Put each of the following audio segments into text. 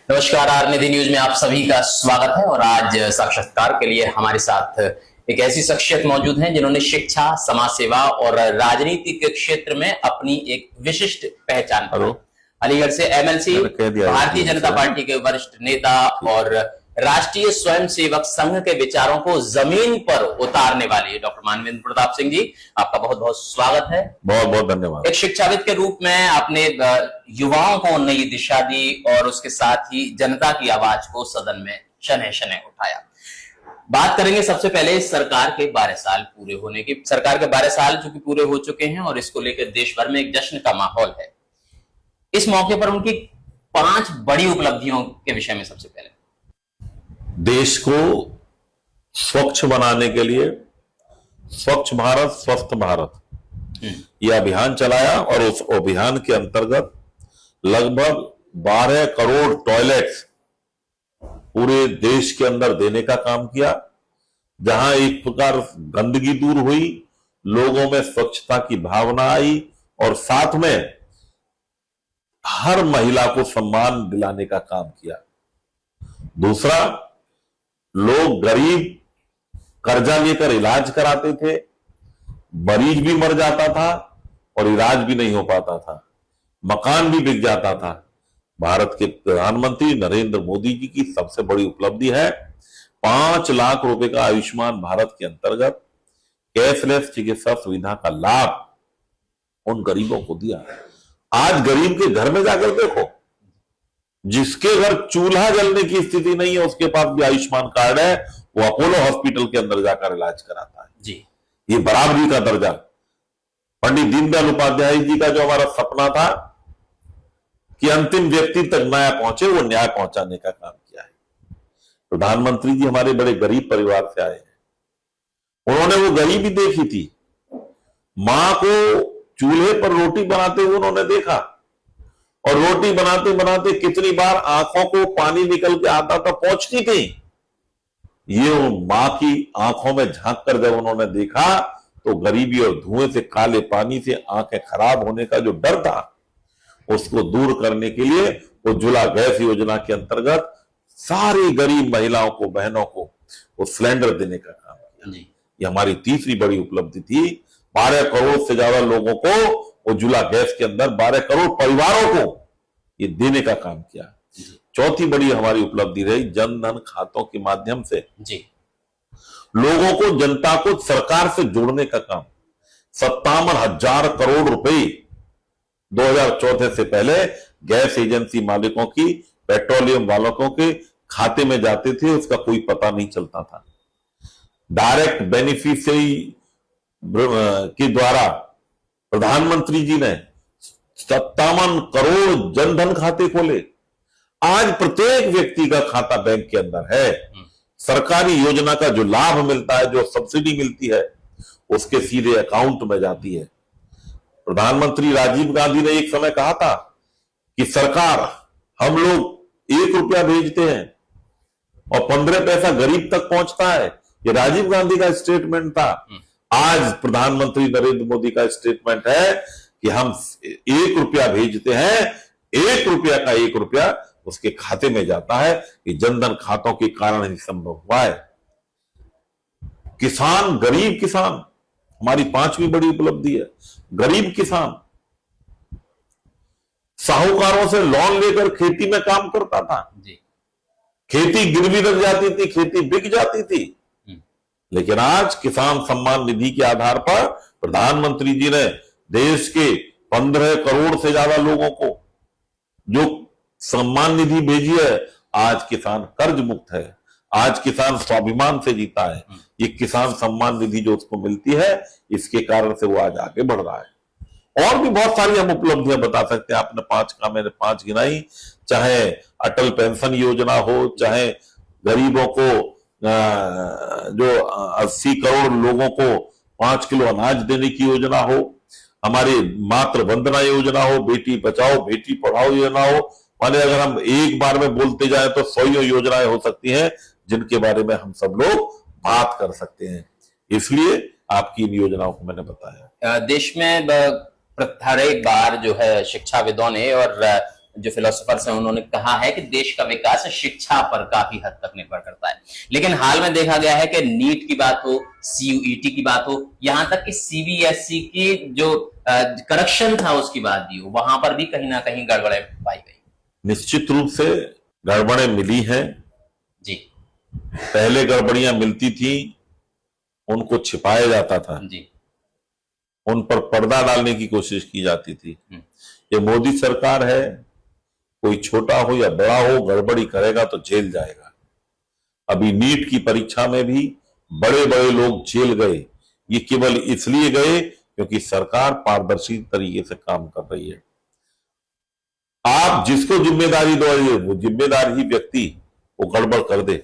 नमस्कार, are Nidhi news में आप सभी का स्वागत है। और आज साक्षात्कार के लिए हमारे साथ एक ऐसी शख्सियत मौजूद हैं जिन्होंने शिक्षा, समाज सेवा और राजनीति के क्षेत्र में अपनी एक विशिष्ट पहचान बनाई। अलीगढ़ से एमएलसी, भारतीय जनता पार्टी के वरिष्ठ नेता और राष्ट्रीय स्वयंसेवक संघ के विचारों को जमीन पर उतारने वाले डॉक्टर मानवेंद्र प्रताप सिंह जी, आपका बहुत बहुत स्वागत है। बहुत बहुत धन्यवाद। एक शिक्षाविद के रूप में आपने युवाओं को नई दिशा दी और उसके साथ ही जनता की आवाज को सदन में शनह शनह उठाया। बात करेंगे सबसे पहले सरकार के 12 साल पूरे होने की। सरकार के 12 साल चूंकि पूरे हो चुके हैं और इसको लेकर देश भर में एक जश्न का माहौल है। इस मौके पर उनकी 5 बड़ी उपलब्धियों के विषय में सबसे पहले देश को स्वच्छ बनाने के लिए स्वच्छ भारत स्वस्थ भारत यह अभियान चलाया और उस अभियान के अंतर्गत लगभग 12 करोड़ टॉयलेट्स पूरे देश के अंदर देने का काम किया। जहां एक प्रकार गंदगी दूर हुई, लोगों में स्वच्छता की भावना आई और साथ में हर महिला को सम्मान दिलाने का काम किया। दूसरा, लोग गरीब कर्जा लेकर इलाज कराते थे, मरीज भी मर जाता था और इलाज भी नहीं हो पाता था, मकान भी बिक जाता था। भारत के प्रधानमंत्री नरेंद्र मोदी जी की सबसे बड़ी उपलब्धि है 5 लाख रुपए का आयुष्मान भारत के अंतर्गत कैशलेस चिकित्सा सुविधा का लाभ उन गरीबों को दिया। आज गरीब के घर में जाकर देखो, जिसके घर चूल्हा जलने की स्थिति नहीं है उसके पास भी आयुष्मान कार्ड है, वो अपोलो हॉस्पिटल के अंदर जाकर इलाज कराता है जी। ये बराबरी का दर्जा पंडित दीनदयाल उपाध्याय जी का जो हमारा सपना था कि अंतिम व्यक्ति तक न्याय पहुंचे, वो न्याय पहुंचाने का काम किया है। प्रधानमंत्री जी हमारे बड़े गरीब परिवार से आए हैं। उन्होंने वो गरीबी देखी थी, मां को चूल्हे पर रोटी बनाते हुए उन्होंने देखा और रोटी बनाते बनाते कितनी बार आंखों को पानी निकल के आता था, पहुंचती थी। ये मां की आंखों में झांक कर जब उन्होंने देखा तो गरीबी और धुएं से, काले पानी से आंखें खराब होने का जो डर था उसको दूर करने के लिए उज्ज्वला गैस योजना के अंतर्गत सारी गरीब महिलाओं को, बहनों को वो सिलेंडर देने का काम किया। ये हमारी तीसरी बड़ी उपलब्धि थी। 12 करोड़ से ज्यादा लोगों को उज्ज्वला गैस के अंदर 12 करोड़ परिवारों को ये देने का काम किया। चौथी बड़ी हमारी उपलब्धि रही जन धन खातों के माध्यम से जी लोगों को, जनता को सरकार से जोड़ने का काम। 57,000 करोड़ रुपए 2014 से पहले गैस एजेंसी मालिकों की, पेट्रोलियम वालों के खाते में जाते थे, उसका कोई पता नहीं चलता था। डायरेक्ट बेनिफिशियरी के द्वारा प्रधानमंत्री जी ने 57 करोड़ जनधन खाते खोले। आज प्रत्येक व्यक्ति का खाता बैंक के अंदर है। सरकारी योजना का जो लाभ मिलता है, जो सब्सिडी मिलती है, उसके सीधे अकाउंट में जाती है। प्रधानमंत्री राजीव गांधी ने एक समय कहा था कि सरकार, हम लोग 1 रुपया भेजते हैं और 15 पैसा गरीब तक पहुंचता है। ये राजीव गांधी का स्टेटमेंट था। आज प्रधानमंत्री नरेंद्र मोदी का स्टेटमेंट है कि हम 1 रुपया भेजते हैं, 1 रुपया का 1 रुपया उसके खाते में जाता है। ये जनधन खातों के कारण ही संभव हुआ है। किसान, गरीब किसान हमारी 5वीं बड़ी उपलब्धि है। गरीब किसान साहूकारों से लोन लेकर खेती में काम करता था जी। खेती गिरवी रख जाती थी, खेती बिक जाती थी। लेकिन आज किसान सम्मान निधि के आधार पर प्रधानमंत्री जी ने देश के 15 करोड़ से ज्यादा लोगों को जो सम्मान निधि भेजी है। आज किसान कर्ज मुक्त है, आज किसान स्वाभिमान से जीता है। ये किसान सम्मान निधि जो उसको मिलती है, इसके कारण से वो आज आगे बढ़ रहा है। और भी बहुत सारी हम उपलब्धियां बता सकते हैं। आपने 5 का, मैंने 5 गिनाई। चाहे अटल पेंशन योजना हो, चाहे गरीबों को जो 80 करोड़ लोगों को 5 किलो अनाज देने की योजना हो, हमारी मातृ वंदना योजना हो, बेटी बचाओ बेटी पढ़ाओ योजना हो, माने अगर हम एक बार में बोलते जाए तो 100 योजनाएं हो सकती हैं जिनके बारे में हम सब लोग बात कर सकते हैं। इसलिए आपकी इन योजनाओं को मैंने बताया। देश में हर एक बार जो है शिक्षाविदों ने और जो फिलोसोफर्स हैं उन्होंने कहा है कि देश का विकास शिक्षा पर काफी हद तक निर्भर करता है। लेकिन हाल में देखा गया है कि नीट की बात हो, सीयूईटी की बात हो, यहां तक कि सीबीएसई की जो करेक्शन था उसकी बात भी हो, वहां पर भी कहीं ना कहीं गड़बड़े पाई गई। निश्चित रूप से गड़बड़ें मिली हैं। जी पहले गड़बड़ियां मिलती थी, उनको छिपाया जाता था, जी उन पर पर्दा डालने की कोशिश की जाती थी। ये मोदी सरकार है, कोई छोटा हो या बड़ा हो, गड़बड़ी करेगा तो जेल जाएगा। अभी नीट की परीक्षा में भी बड़े बड़े लोग जेल गए। ये केवल इसलिए गए क्योंकि सरकार पारदर्शी तरीके से काम कर रही है। आप जिसको जिम्मेदारी दो, वो जिम्मेदार ही व्यक्ति वो गड़बड़ कर दे।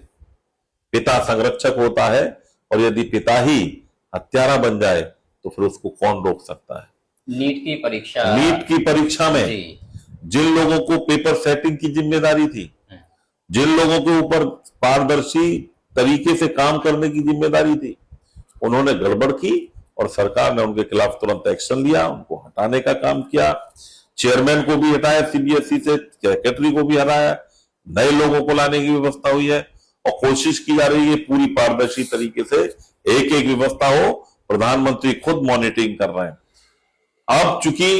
पिता संरक्षक होता है, और यदि पिता ही हत्यारा बन जाए तो फिर उसको कौन रोक सकता है। नीट की परीक्षा में जी। जिन लोगों को पेपर सेटिंग की जिम्मेदारी थी, जिन लोगों के ऊपर पारदर्शी तरीके से काम करने की जिम्मेदारी थी, उन्होंने गड़बड़ की और सरकार ने उनके खिलाफ तुरंत एक्शन लिया, उनको हटाने का काम किया। चेयरमैन को भी हटाया सीबीएसई से, सेक्रेटरी को भी हटाया, नए लोगों को लाने की व्यवस्था हुई है और कोशिश की जा रही है पूरी पारदर्शी तरीके से एक एक व्यवस्था हो। प्रधानमंत्री खुद मॉनिटरिंग कर रहे हैं। अब चूंकि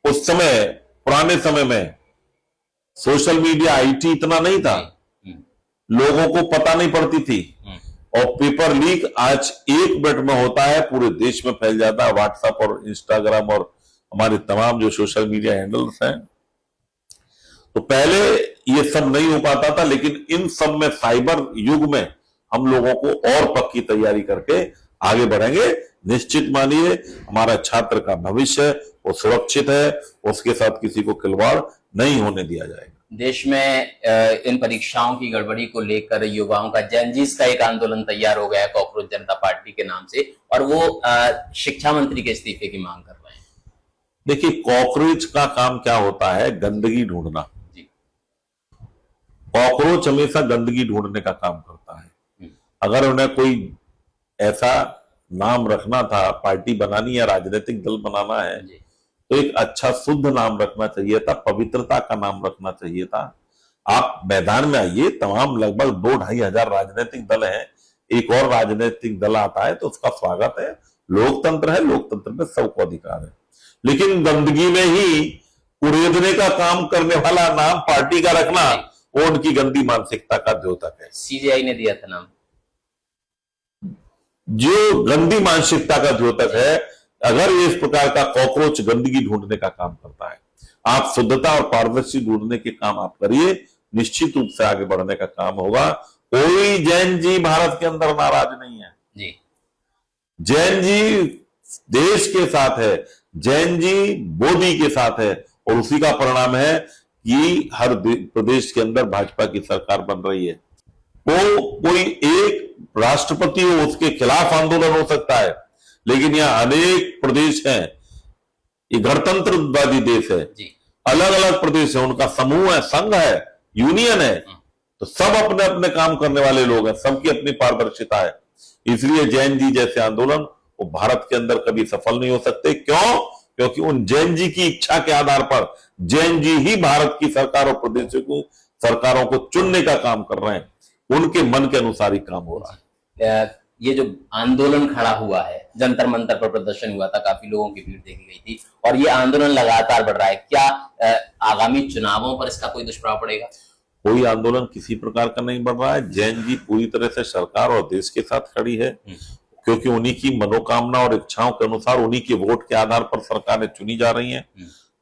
उस समय, पुराने समय में सोशल मीडिया, आईटी इतना नहीं था, लोगों को पता नहीं पड़ती थी, और पेपर लीक आज एक मिनट में होता है, पूरे देश में फैल जाता है। व्हाट्सएप और इंस्टाग्राम और हमारे तमाम जो सोशल मीडिया हैंडल्स हैं, तो पहले ये सब नहीं हो पाता था। लेकिन इन सब में, साइबर युग में, हम लोगों को और पक्की तैयारी करके आगे बढ़ेंगे। निश्चित मानिए, हमारा छात्र का भविष्य वो सुरक्षित है, उसके साथ किसी को खिलवाड़ नहीं होने दिया जाएगा। देश में इन परीक्षाओं की गड़बड़ी को लेकर युवाओं का जेनजीस का एक आंदोलन तैयार हो गया है कॉकरोच जनता पार्टी के नाम से, और वो शिक्षा मंत्री के इस्तीफे की मांग कर रहे हैं। देखिए, कॉकरोच का काम क्या होता है? गंदगी ढूंढना। कॉकरोच हमेशा गंदगी ढूंढने का काम करता है। अगर उन्हें कोई ऐसा नाम रखना था, पार्टी बनानी या राजनीतिक दल बनाना है, तो एक अच्छा शुद्ध नाम रखना चाहिए था, पवित्रता का नाम रखना चाहिए था। आप मैदान में आइए, तमाम लगभग 2-2.5 हजार राजनीतिक दल हैं, एक और राजनीतिक दल आता है तो उसका स्वागत है। लोकतंत्र है, लोकतंत्र में सबको अधिकार है। लेकिन गंदगी में ही उड़ेदने का काम करने वाला नाम पार्टी का रखना, वो उनकी गंदी मानसिकता का द्योतक है। सीजेआई ने दिया था नाम। जो गंदी मानसिकता का द्योतक है, अगर ये इस प्रकार का कॉकरोच गंदगी ढूंढने का काम करता है, आप शुद्धता और पारदर्शी ढूंढने के काम आप करिए, निश्चित रूप से आगे बढ़ने का काम होगा। कोई जैन जी भारत के अंदर नाराज नहीं है जी। जैन जी देश के साथ है, जैन जी मोदी के साथ है, और उसी का परिणाम है कि हर प्रदेश के अंदर भाजपा की सरकार बन रही है। वो कोई एक राष्ट्रपति हो, उसके खिलाफ आंदोलन हो सकता है, लेकिन यहाँ अनेक प्रदेश हैं, ये गणतंत्रवादी देश है, अलग अलग प्रदेश है, उनका समूह है, संघ है, यूनियन है, तो सब अपने अपने काम करने वाले लोग हैं, सबकी अपनी पारदर्शिता है। इसलिए जैन जी जैसे आंदोलन वो भारत के अंदर कभी सफल नहीं हो सकते। क्यों? क्योंकि उन जैन जी की इच्छा के आधार पर जैन जी ही भारत की सरकार और प्रदेशों को, सरकारों को चुनने का काम कर रहे हैं, उनके मन के अनुसार ही काम हो रहा है। ये जो आंदोलन खड़ा हुआ है, जंतर मंतर पर प्रदर्शन हुआ था, काफी लोगों की भीड़ देखी गई थी, और ये आंदोलन लगातार बढ़ रहा है, क्या आगामी चुनावों पर इसका कोई दुष्प्रभाव पड़ेगा? कोई आंदोलन किसी प्रकार का नहीं बढ़ रहा है। जैन जी पूरी तरह से सरकार और देश के साथ खड़ी है, क्योंकि उन्हीं की मनोकामना और इच्छाओं के अनुसार, उन्हीं के वोट के आधार पर सरकारें चुनी जा रही हैं।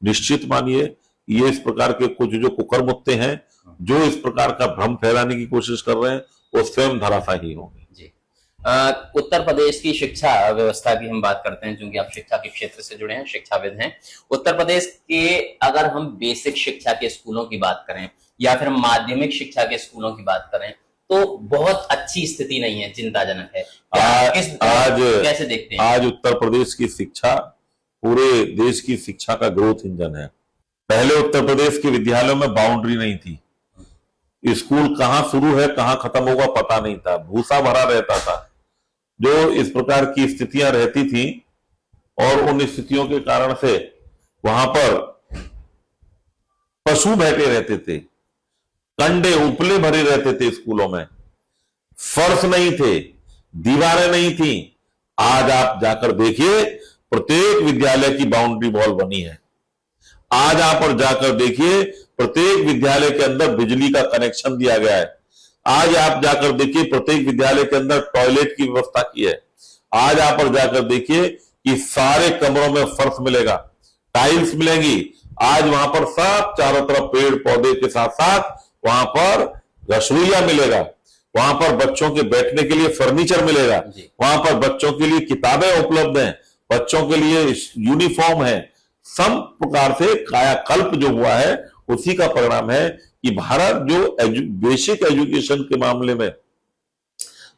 निश्चित मानिए, ये इस प्रकार के कुछ जो कुकर्मुत्ते हैं, जो इस प्रकार का भ्रम फैलाने की कोशिश कर रहे हैं, वो स्वयं धराशायी होंगे। उत्तर प्रदेश की शिक्षा व्यवस्था की हम बात करते हैं, क्योंकि आप शिक्षा के क्षेत्र से जुड़े हैं, शिक्षाविद हैं। उत्तर प्रदेश के अगर हम बेसिक शिक्षा के स्कूलों की बात करें या फिर माध्यमिक शिक्षा के स्कूलों की बात करें, तो बहुत अच्छी स्थिति नहीं है, चिंताजनक है। आज कैसे देखते हैं? आज उत्तर प्रदेश की शिक्षा पूरे देश की शिक्षा का ग्रोथ इंजन है। पहले उत्तर प्रदेश के विद्यालयों में बाउंड्री नहीं थी, स्कूल कहां शुरू है कहां खत्म होगा पता नहीं था, भूसा भरा रहता था। जो इस प्रकार की स्थितियां रहती थी, और उन स्थितियों के कारण से वहां पर पशु बैठे रहते थे, कंडे उपले भरे रहते थे स्कूलों में, फर्श नहीं थे, दीवारें नहीं थी। आज आप जाकर देखिए, प्रत्येक विद्यालय की बाउंड्री वॉल बनी है। आज आप और जाकर देखिए, प्रत्येक विद्यालय के अंदर बिजली का कनेक्शन दिया गया है। आज आप जाकर देखिए, प्रत्येक विद्यालय के अंदर टॉयलेट की व्यवस्था की है। आज आप और जाकर देखिए कि सारे कमरों में फर्श मिलेगा, टाइल्स मिलेंगी। आज वहां पर सब चारों तरफ पेड़ पौधे के साथ साथ वहां पर रसोईया मिलेगा, वहां पर बच्चों के बैठने के लिए फर्नीचर मिलेगा, वहां पर बच्चों के लिए किताबें उपलब्ध हैं, बच्चों के लिए यूनिफॉर्म है। सब प्रकार से कायाकल्प जो हुआ है उसी का परिणाम है कि भारत जो बेसिक एजुकेशन के मामले में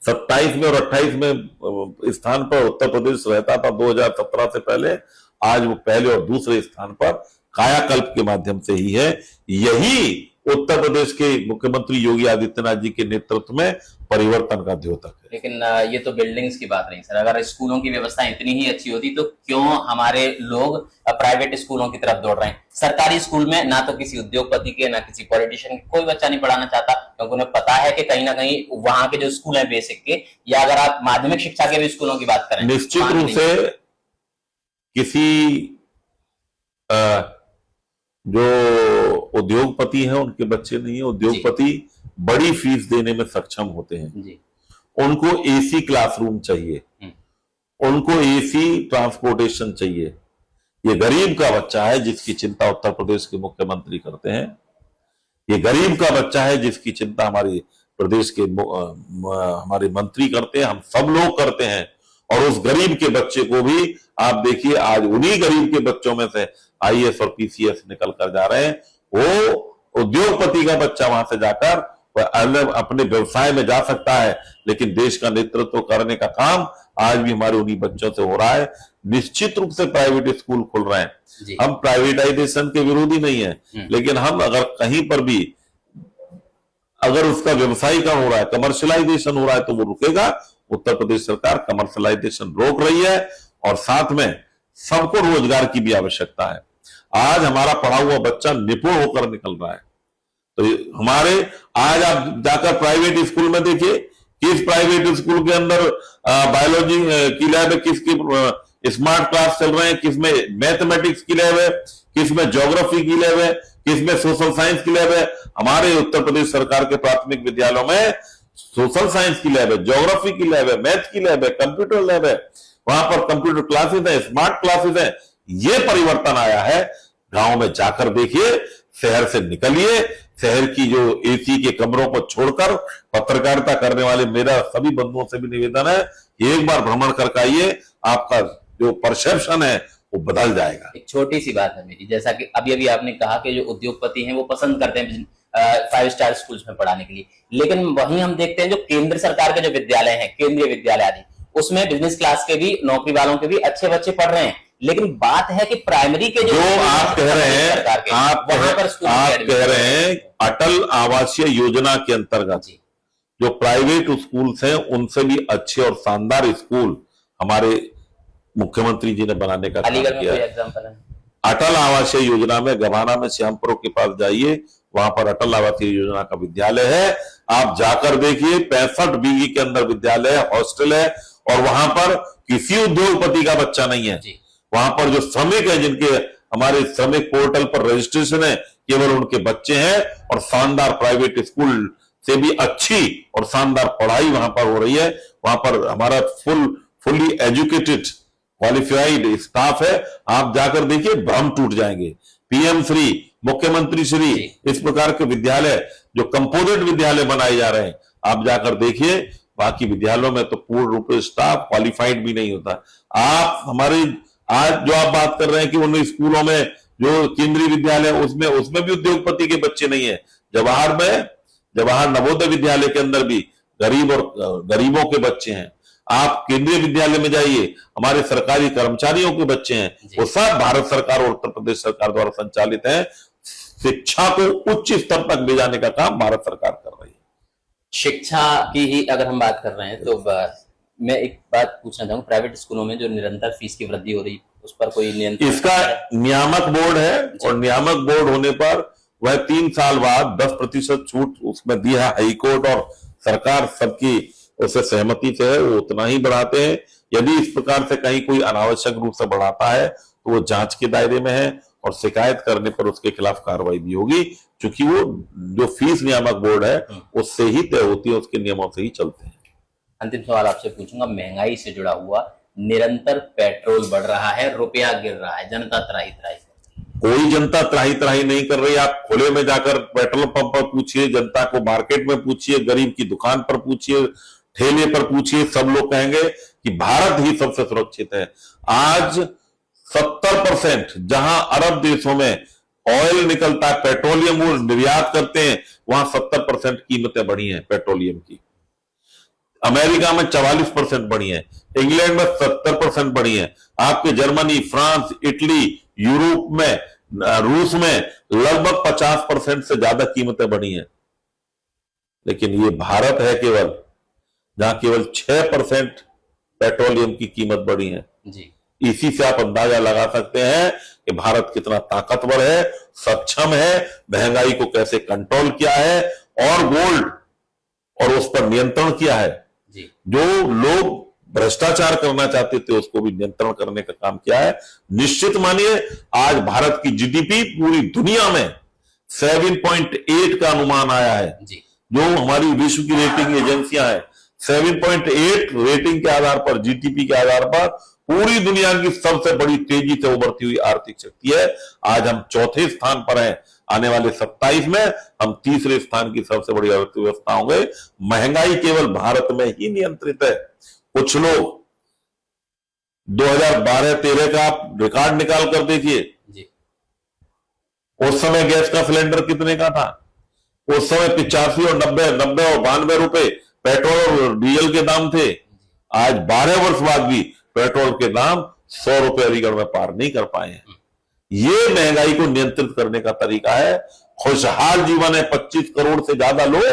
27 में और 28 में स्थान पर उत्तर प्रदेश रहता था 2017 से पहले, आज वो पहले और दूसरे स्थान पर कायाकल्प के माध्यम से ही है। यही उत्तर प्रदेश के मुख्यमंत्री योगी आदित्यनाथ जी के नेतृत्व में परिवर्तन का द्योतक है। लेकिन ये तो बिल्डिंग्स की बात नहीं सर, अगर स्कूलों की व्यवस्था इतनी ही अच्छी होती तो क्यों हमारे लोग प्राइवेट स्कूलों की तरफ दौड़ रहे हैं? सरकारी स्कूल में ना तो किसी उद्योगपति के ना किसी पॉलिटिशियन के कोई बच्चा नहीं पढ़ाना चाहता, क्योंकि उन्हें पता है कि कहीं ना कहीं वहां के जो स्कूल है बेसिक के, या अगर आप माध्यमिक शिक्षा के भी स्कूलों की बात करें, निश्चित रूप से किसी जो उद्योगपति हैं उनके बच्चे नहीं है। उद्योगपति बड़ी फीस देने में सक्षम होते हैं जी। उनको एसी क्लासरूम चाहिए, उनको एसी ट्रांसपोर्टेशन चाहिए। ये गरीब का बच्चा है जिसकी चिंता उत्तर प्रदेश के मुख्यमंत्री करते हैं। ये गरीब का बच्चा है जिसकी चिंता हमारे प्रदेश के हमारे मंत्री करते हैं, हम सब लोग करते हैं। और उस गरीब के बच्चे को भी आप देखिए, आज उन्हीं गरीब के बच्चों में से आईएएस और पीसीएस निकल कर जा रहे हैं। वो उद्योगपति का बच्चा वहां से जाकर वह अपने व्यवसाय में जा सकता है, लेकिन देश का नेतृत्व करने का काम आज भी हमारे उन्हीं बच्चों से हो रहा है। निश्चित रूप से प्राइवेट स्कूल खुल रहे हैं, हम प्राइवेटाइजेशन के विरोधी नहीं है, लेकिन हम अगर कहीं पर भी अगर उसका व्यवसायीकरण हो रहा है, कमर्शियलाइजेशन हो रहा है, तो वो रुकेगा। उत्तर प्रदेश सरकार कमर्शियलाइजेशन रोक रही है और साथ में सबको रोजगार की भी आवश्यकता है। आज हमारा पढ़ा हुआ बच्चा निपुण होकर निकल रहा है। तो हमारे आज आप जाकर प्राइवेट स्कूल में देखिए, किस प्राइवेट स्कूल के अंदर बायोलॉजी की लैब है, किसकी स्मार्ट क्लास चल रहे हैं, किसमें मैथमेटिक्स की लैब है, किसमें ज्योग्राफी की लैब है, किसमें सोशल साइंस की लैब है। हमारे उत्तर प्रदेश सरकार के प्राथमिक विद्यालयों में सोशल साइंस की लैब है, ज्योग्राफी की लैब है, मैथ की लैब है, कंप्यूटर लैब है, वहां पर कंप्यूटर क्लासेस है, स्मार्ट क्लासेस है। ये परिवर्तन आया है। गांव में जाकर देखिए, शहर से निकलिए, शहर की जो एसी के कमरों को छोड़कर पत्रकारिता करने वाले मेरा सभी बंधुओं से भी निवेदन है, एक बार भ्रमण करके आइए, आपका जो परसेप्शन है वो बदल जाएगा। एक छोटी सी बात है मेरी, जैसा कि अभी अभी आपने कहा कि जो उद्योगपति हैं वो पसंद करते हैं 5 स्टार स्कूल्स में पढ़ाने के लिए, लेकिन वहीं हम देखते हैं जो केंद्र सरकार के जो विद्यालय हैं, केंद्रीय विद्यालय आदि, उसमें बिजनेस क्लास के भी, नौकरी वालों के भी अच्छे बच्चे पढ़ रहे हैं। लेकिन बात है कि प्राइमरी के जो आप कह रहे हैं, आप कह रहे हैं अटल आवासीय योजना के अंतर्गत जो प्राइवेट स्कूल्स हैं उनसे भी अच्छे और शानदार स्कूल हमारे मुख्यमंत्री जी ने बनाने का काम किया है। अटल आवासीय योजना में गवाना में श्यामपुर के पास जाइए, वहां पर अटल आवासीय योजना का विद्यालय है। आप जाकर देखिए, 65 बीघी के अंदर विद्यालय है, हॉस्टल है, और वहां पर किसी उद्योगपति का बच्चा नहीं है। वहां पर जो श्रमिक है, जिनके हमारे श्रमिक पोर्टल पर रजिस्ट्रेशन है, केवल उनके बच्चे हैं। और शानदार प्राइवेट स्कूल से भी अच्छी और शानदार पढ़ाई वहां पर हो रही है। वहां पर हमारा फुल्ली एजुकेटेड क्वालिफाइड स्टाफ है। आप जाकर देखिए, भ्रम टूट जाएंगे। पीएम श्री, मुख्यमंत्री श्री, इस प्रकार के विद्यालय जो कंपोजिट विद्यालय बनाए जा रहे हैं, आप जाकर देखिए। बाकी विद्यालयों में तो पूर्ण रूप से स्टाफ क्वालिफाइड भी नहीं होता। आप हमारे आज जो आप बात कर रहे हैं कि उन स्कूलों में जो केंद्रीय विद्यालय उसमें भी उद्योगपति के बच्चे नहीं है। जवाहर नवोदय विद्यालय के अंदर भी गरीबों के बच्चे हैं। आप केंद्रीय विद्यालय में जाइए, हमारे सरकारी कर्मचारियों के बच्चे हैं, वो सब भारत सरकार और उत्तर प्रदेश सरकार द्वारा संचालित है। शिक्षा को उच्च स्तर तक ले जाने का काम भारत सरकार कर रही है। शिक्षा की ही अगर हम बात कर रहे हैं तो मैं एक बात पूछना चाहूंगा, प्राइवेट स्कूलों में जो निरंतर फीस की वृद्धि हो रही है उस पर कोई नियंत्रण? इसका नियामक बोर्ड है, और नियामक बोर्ड होने पर वह 3 साल बाद 10% छूट उसमें दी है हाईकोर्ट और सरकार सबकी उससे सहमति से है, वो उतना ही बढ़ाते हैं। यदि इस प्रकार से कहीं कोई अनावश्यक रूप से बढ़ाता है तो वो जांच के दायरे में है और शिकायत करने पर उसके खिलाफ कार्रवाई भी होगी, क्योंकि वो जो फीस नियामक बोर्ड है उससे ही तय होती है, उसके नियमों से ही चलते हैं। अंतिम सवाल आपसे पूछूंगा, महंगाई से जुड़ा हुआ, निरंतर पेट्रोल बढ़ रहा है, रुपया गिर रहा है, जनता त्राही त्राही। कोई जनता त्राही त्राही नहीं कर रही। आप खुले में जाकर पेट्रोल पंप पर पूछिए, जनता को मार्केट में पूछिए, गरीब की दुकान पर पूछिए, ठेले पर पूछिए, सब लोग कहेंगे कि भारत ही सबसे सुरक्षित है। आज 70% जहां अरब देशों में ऑयल निकलता है, पेट्रोलियम वो निर्यात करते हैं, वहां 70% कीमतें बढ़ी हैं पेट्रोलियम की। अमेरिका में 44% बढ़ी है, इंग्लैंड में 70% बढ़ी है, आपके जर्मनी, फ्रांस, इटली, यूरोप में, रूस में लगभग 50% से ज्यादा कीमतें बढ़ी हैं। लेकिन ये भारत है केवल जहां केवल 6% पेट्रोलियम की कीमत बढ़ी है जी। इसी से आप अंदाजा लगा सकते हैं कि भारत कितना ताकतवर है, सक्षम है, महंगाई को कैसे कंट्रोल किया है और गोल्ड और उस पर नियंत्रण किया है जी। जो लोग भ्रष्टाचार करना चाहते थे उसको भी नियंत्रण करने का काम किया है। निश्चित मानिए आज भारत की जीडीपी पूरी दुनिया में 7.8 का अनुमान आया है जी। जो हमारी विश्व की रेटिंग एजेंसियां हैं 7.8 रेटिंग के आधार पर, जीडीपी के आधार पर पूरी दुनिया की सबसे बड़ी तेजी से उभरती हुई आर्थिक शक्ति है। आज हम चौथे स्थान पर हैं, आने वाले 27 में हम तीसरे स्थान की सबसे बड़ी अर्थव्यवस्था होंगे। महंगाई केवल भारत में ही नियंत्रित है। कुछ लोग 2012-13 का आप रिकॉर्ड निकाल कर देखिए, उस समय गैस का सिलेंडर कितने का था? उस समय 85 और 90 और 92 रुपए पेट्रोल और डीजल के दाम थे। आज 12 वर्ष बाद भी पेट्रोल के दाम 100 रुपए अलीगढ़ में पार नहीं कर पाए हैं। ये महंगाई को नियंत्रित करने का तरीका है। खुशहाल जीवन है, 25 करोड़ से ज्यादा लोग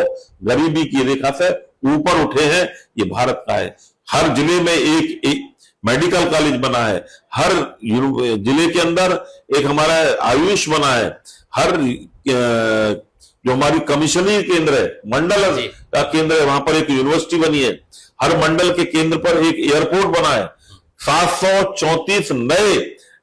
गरीबी की रेखा से ऊपर उठे हैं, ये भारत का है। हर जिले में एक मेडिकल कॉलेज बना है, हर जिले के अंदर एक हमारा आयुष बना है, हर जो हमारी कमिश्नरी केंद्र है, मंडल का केंद्र है, वहां पर एक यूनिवर्सिटी बनी है, हर मंडल के केंद्र पर एक एयरपोर्ट बना है, 734 नए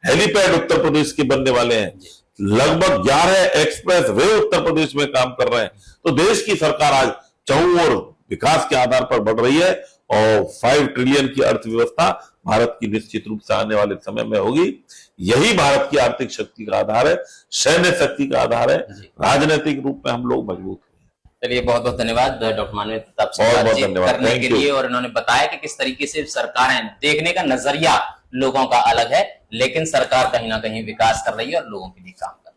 हेलीपैड उत्तर प्रदेश के बनने वाले हैं, लगभग 11 एक्सप्रेस वे उत्तर प्रदेश में काम कर रहे हैं। तो देश की सरकार आज चहुं ओर विकास के आधार पर बढ़ रही है और 5 ट्रिलियन की अर्थव्यवस्था भारत की निश्चित रूप से आने वाले समय में होगी। यही भारत की आर्थिक शक्ति का आधार है, सैन्य शक्ति का आधार है, राजनीतिक रूप में हम लोग मजबूत हैं। चलिए बहुत बहुत धन्यवाद डॉक्टर मानवेंद्र प्रताप सिंह बातचीत करने के लिए, और इन्होंने बताया कि किस तरीके से सरकारें देखने का नजरिया लोगों का अलग है, लेकिन सरकार कहीं ना कहीं विकास कर रही है और लोगों के लिए काम कर रही है।